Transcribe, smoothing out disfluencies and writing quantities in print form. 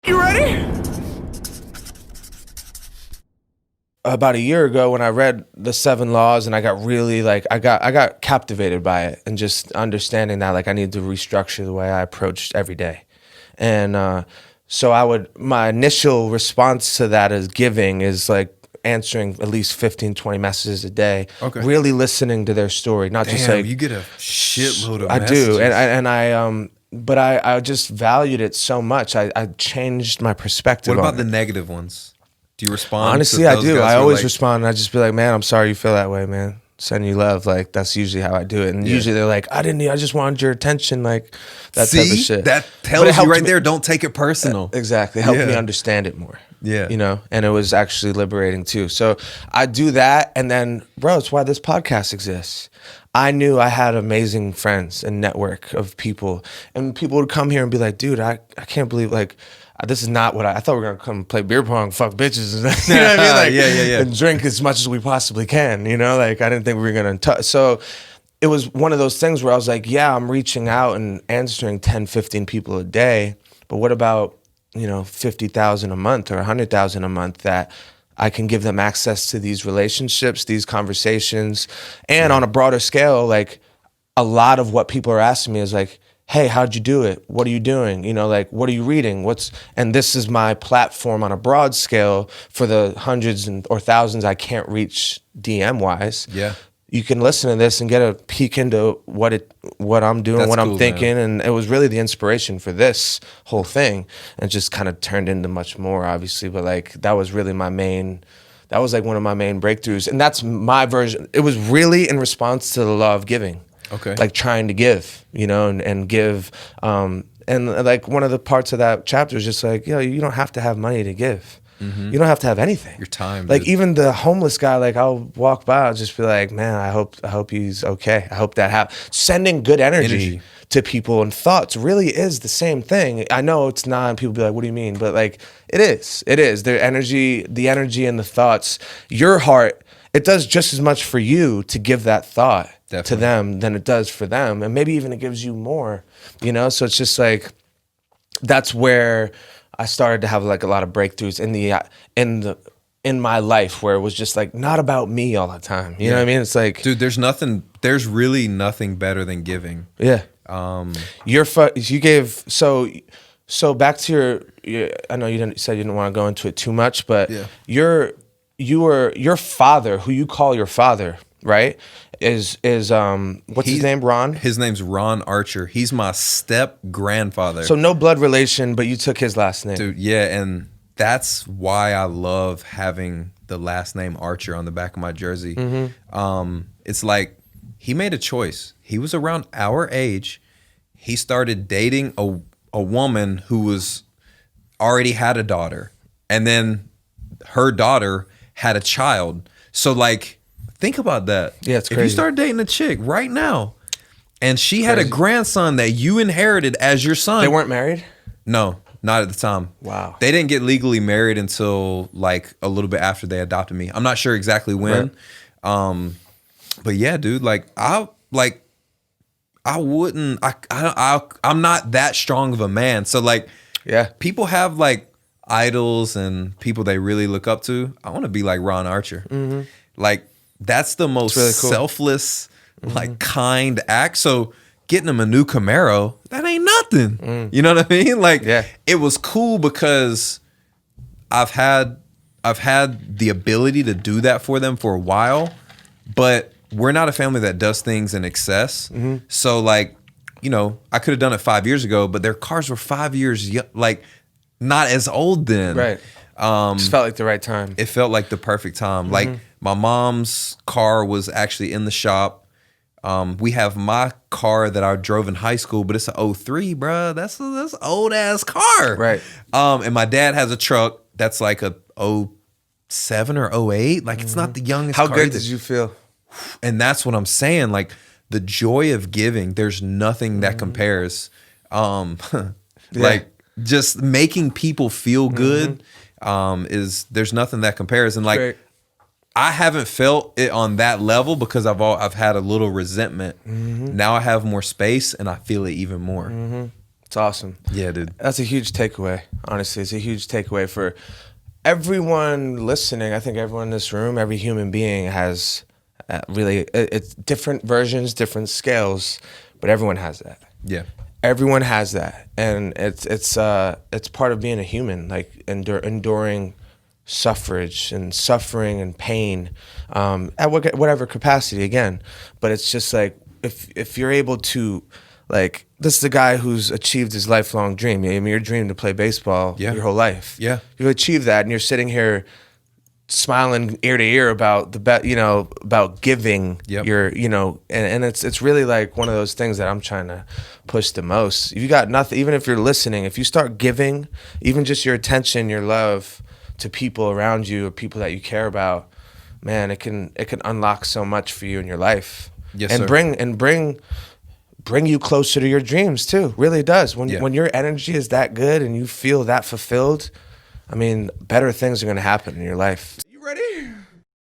You ready? About a year ago when I read the 7 laws and I got really like I got captivated by it and just understanding that like I need to restructure the way I approached every day. And so my initial response to that is giving is like answering at least 15, 20 messages a day. Okay. Really listening to their story, not just like you get a shitload of I messages. do. But I just valued it so much. I changed my perspective. What about on the it. negative ones? Do you respond? Honestly, to I those do. guys I who are always like, respond and I just be like, man, I'm sorry you feel that way, man. Sending you love. Like, that's usually how I do it. And usually they're like, I just wanted your attention. Like, that type of shit. That But it tells you helped right me- there, don't take it personal. Exactly. It helped me Yeah. understand it more. Yeah. You know, and it was actually liberating too. So I do that. And then, bro, it's why this podcast exists. I knew I had amazing friends and network of people. And people would come here and be like, dude, I can't believe, like, this is not what I thought we were going to come play beer pong, fuck bitches. You know what I mean? Like, Yeah. and drink as much as we possibly can, you know? Like, I didn't think we were going to So it was one of those things where I was like, yeah, I'm reaching out and answering 10, 15 people a day. But what about, 50,000 a month or 100,000 a month that I can give them access to these relationships, these conversations, and on a broader scale, like a lot of what people are asking me is like, hey, how'd you do it? What are you doing? Like, what are you reading? And this is my platform on a broad scale for the hundreds or thousands I can't reach DM wise. Yeah. You can listen to this and get a peek into what I'm doing, That's what cool, I'm thinking. man. And it was really the inspiration for this whole thing. And it just kind of turned into much more, obviously. But like, that was really that was like one of my main breakthroughs. And that's my version. It was really in response to the law of giving. Okay. Like trying to give, and give. And like one of the parts of that chapter is just like, you don't have to have money to give. You don't have to have anything. Your time, Like dude. even the homeless guy, like I'll walk by, I'll just be like, man, I hope he's okay. I hope that happens. Sending good energy to people and thoughts really is the same thing. I know it's not, and people be like, what do you mean? But like, it is. The energy and the thoughts, your heart, it does just as much for you to give that thought to Definitely. them than it does for them. And maybe even it gives you more, So it's just like, that's where I started to have like a lot of breakthroughs in my life where it was just like not about me all the time. You know what I mean? It's like, Dude, there's really nothing better than giving. yeah. You gave so back to your I know you said you didn't want to go into it too much, but Yeah. your father, who you call your father, right? Is what's his name? Ron? His name's Ron Archer. He's my step grandfather. So no blood relation, but you took his last name. Dude, yeah, and that's why I love having the last name Archer on the back of my jersey. It's like he made a choice. He was around our age. He started dating a woman who was already had a daughter, and then her daughter had a child. So like, think about that. Yeah, it's If you crazy. start dating a chick right now, and she had a grandson that you inherited as your son. They weren't married? No, not at the time. Wow. They didn't get legally married until like a little bit after they adopted me. I'm not sure exactly when. But yeah, dude, I'm not that strong of a man. So like, Yeah. people have like idols and people they really look up to. I want to be like Ron Archer. Like, that's the most really cool. selfless, like kind act. So getting him a new Camaro, that ain't nothing. You know what I mean? Like, Yeah. it was cool because I've had the ability to do that for them for a while, but we're not a family that does things in excess. So like, I could have done it 5 years ago, but their cars were 5 years, like not as old then. Right. Just felt like the right time. It felt like the perfect time. Like my mom's car was actually in the shop. We have my car that I drove in high school, but it's an 03, bro. That's an old ass car. Right. And my dad has a truck that's like a 07 or 08. Like, it's not the youngest How car good either. did you feel? And that's what I'm saying. Like, the joy of giving, there's nothing that compares. Like, just making people feel good there's nothing that compares. And like, Great. I haven't felt it on that level because I've had a little resentment. Now I have more space and I feel it even more. It's awesome. Yeah, dude. That's a huge takeaway. Honestly, it's a huge takeaway for everyone listening. I think everyone in this room, every human being has it's different versions, different scales, but everyone has that. Yeah. Everyone has that, and it's part of being a human, like enduring suffrage and suffering and pain at whatever capacity again. But it's just like if you're able to, like, this is a guy who's achieved his lifelong dream. I mean, your dream to play baseball your whole life. Yeah. You've achieved that, and you're sitting here smiling ear to ear about about giving your, and it's really like one of those things that I'm trying to push the most. If you got nothing, even if you're listening, if you start giving even just your attention, your love to people around you or people that you care about, man, it can unlock so much for you in your life. Yes, and sir. bring you closer to your dreams too. Really does. When your energy is that good and you feel that fulfilled, I mean, better things are going to happen in your life.